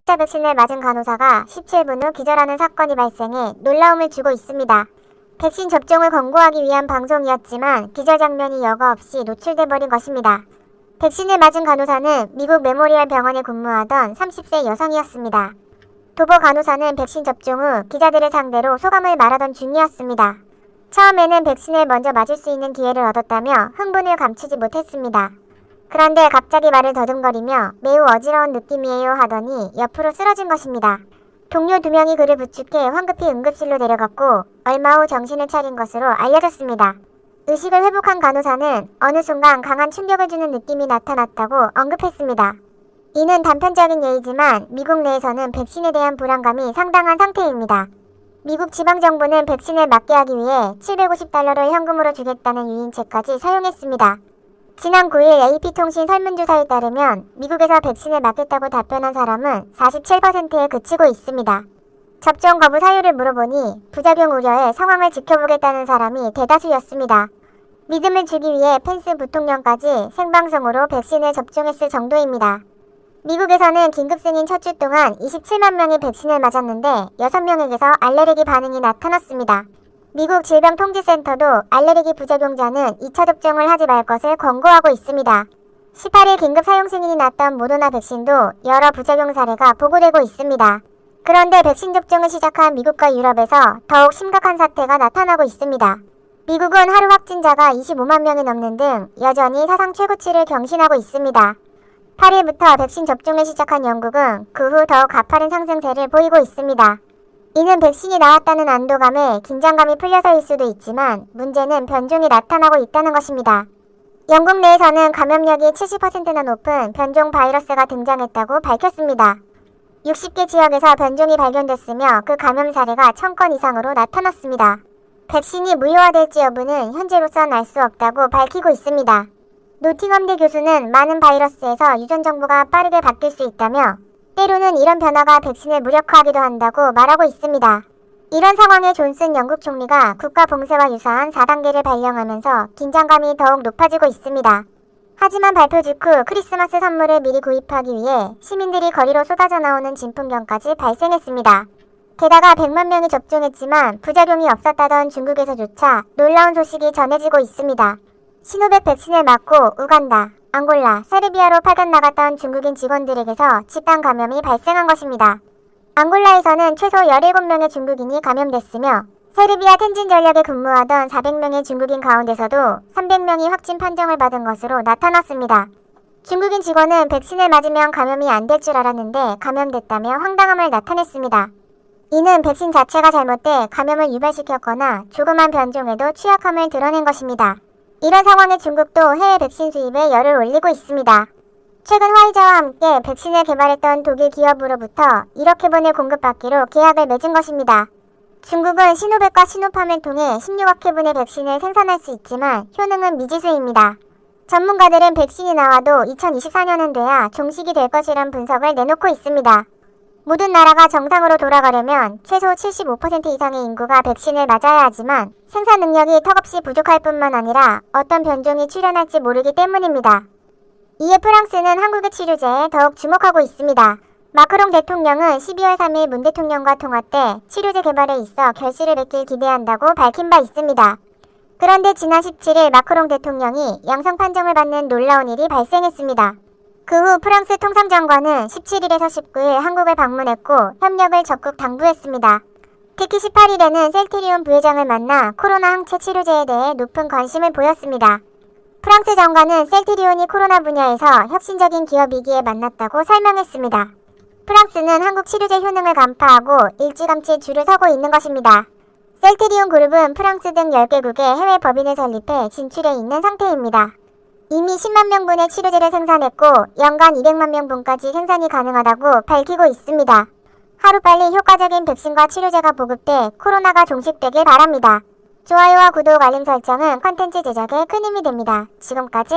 가짜 백신을 맞은 간호사가 17분 후 기절하는 사건이 발생해 놀라움을 주고 있습니다. 백신 접종을 권고하기 위한 방송이었지만 기절 장면이 여과 없이 노출돼버린 것입니다. 백신을 맞은 간호사는 미국 메모리얼 병원에 근무하던 30세 여성이었습니다. 도보 간호사는 백신 접종 후 기자들을 상대로 소감을 말하던 중이었습니다. 처음에는 백신을 먼저 맞을 수 있는 기회를 얻었다며 흥분을 감추지 못했습니다. 그런데 갑자기 말을 더듬거리며 매우 어지러운 느낌이에요 하더니 옆으로 쓰러진 것입니다. 동료 2명이 그를 부축해 황급히 응급실로 데려갔고 얼마 후 정신을 차린 것으로 알려졌습니다. 의식을 회복한 간호사는 어느 순간 강한 충격을 주는 느낌이 나타났다고 언급했습니다. 이는 단편적인 예이지만 미국 내에서는 백신에 대한 불안감이 상당한 상태입니다. 미국 지방정부는 백신을 맞게 하기 위해 $750를 현금으로 주겠다는 유인책까지 사용했습니다. 지난 9일 AP통신 설문조사에 따르면 미국에서 백신을 맞겠다고 답변한 사람은 47%에 그치고 있습니다. 접종 거부 사유를 물어보니 부작용 우려에 상황을 지켜보겠다는 사람이 대다수였습니다. 믿음을 주기 위해 펜스 부통령까지 생방송으로 백신을 접종했을 정도입니다. 미국에서는 긴급 승인 첫 주 동안 27만 명이 백신을 맞았는데 6명에게서 알레르기 반응이 나타났습니다. 미국 질병통제센터도 알레르기 부작용자는 2차 접종을 하지 말 것을 권고하고 있습니다. 18일 긴급 사용 승인이 났던 모더나 백신도 여러 부작용 사례가 보고되고 있습니다. 그런데 백신 접종을 시작한 미국과 유럽에서 더욱 심각한 사태가 나타나고 있습니다. 미국은 하루 확진자가 25만 명이 넘는 등 여전히 사상 최고치를 경신하고 있습니다. 8일부터 백신 접종을 시작한 영국은 그 후 더욱 가파른 상승세를 보이고 있습니다. 이는 백신이 나왔다는 안도감에 긴장감이 풀려서일 수도 있지만 문제는 변종이 나타나고 있다는 것입니다. 영국 내에서는 감염력이 70%나 높은 변종 바이러스가 등장했다고 밝혔습니다. 60개 지역에서 변종이 발견됐으며 그 감염 사례가 1000건 이상으로 나타났습니다. 백신이 무효화될지 여부는 현재로선 알 수 없다고 밝히고 있습니다. 노팅엄대 교수는 많은 바이러스에서 유전 정보가 빠르게 바뀔 수 있다며 때로는 이런 변화가 백신을 무력화하기도 한다고 말하고 있습니다. 이런 상황에 존슨 영국 총리가 국가 봉쇄와 유사한 4단계를 발령하면서 긴장감이 더욱 높아지고 있습니다. 하지만 발표 직후 크리스마스 선물을 미리 구입하기 위해 시민들이 거리로 쏟아져 나오는 진풍경까지 발생했습니다. 게다가 100만 명이 접종했지만 부작용이 없었다던 중국에서조차 놀라운 소식이 전해지고 있습니다. 시노백 백신을 맞고 우간다, 앙골라, 세르비아로 파견 나갔던 중국인 직원들에게서 집단 감염이 발생한 것입니다. 앙골라에서는 최소 17명의 중국인이 감염됐으며 세르비아 텐진 전력에 근무하던 400명의 중국인 가운데서도 300명이 확진 판정을 받은 것으로 나타났습니다. 중국인 직원은 백신을 맞으면 감염이 안 될 줄 알았는데 감염됐다며 황당함을 나타냈습니다. 이는 백신 자체가 잘못돼 감염을 유발시켰거나 조그만 변종에도 취약함을 드러낸 것입니다. 이런 상황에 중국도 해외 백신 수입에 열을 올리고 있습니다. 최근 화이자와 함께 백신을 개발했던 독일 기업으로부터 1억 회분을 공급받기로 계약을 맺은 것입니다. 중국은 시노백과 시노팜을 통해 16억 회분의 백신을 생산할 수 있지만 효능은 미지수입니다. 전문가들은 백신이 나와도 2024년은 돼야 종식이 될 것이란 분석을 내놓고 있습니다. 모든 나라가 정상으로 돌아가려면 최소 75% 이상의 인구가 백신을 맞아야 하지만 생산 능력이 턱없이 부족할 뿐만 아니라 어떤 변종이 출현할지 모르기 때문입니다. 이에 프랑스는 한국의 치료제에 더욱 주목하고 있습니다. 마크롱 대통령은 12월 3일 문 대통령과 통화 때 치료제 개발에 있어 결실을 맺길 기대한다고 밝힌 바 있습니다. 그런데 지난 17일 마크롱 대통령이 양성 판정을 받는 놀라운 일이 발생했습니다. 그 후 프랑스 통상장관은 17일에서 19일 한국을 방문했고 협력을 적극 당부했습니다. 특히 18일에는 셀트리온 부회장을 만나 코로나 항체 치료제에 대해 높은 관심을 보였습니다. 프랑스 장관은 셀트리온이 코로나 분야에서 혁신적인 기업이기에 만났다고 설명했습니다. 프랑스는 한국 치료제 효능을 간파하고 일찌감치 줄을 서고 있는 것입니다. 셀트리온 그룹은 프랑스 등 10개국에 해외 법인을 설립해 진출해 있는 상태입니다. 이미 10만 명분의 치료제를 생산했고 연간 200만 명분까지 생산이 가능하다고 밝히고 있습니다. 하루빨리 효과적인 백신과 치료제가 보급돼 코로나가 종식되길 바랍니다. 좋아요와 구독, 알림 설정은 콘텐츠 제작에 큰 힘이 됩니다. 지금까지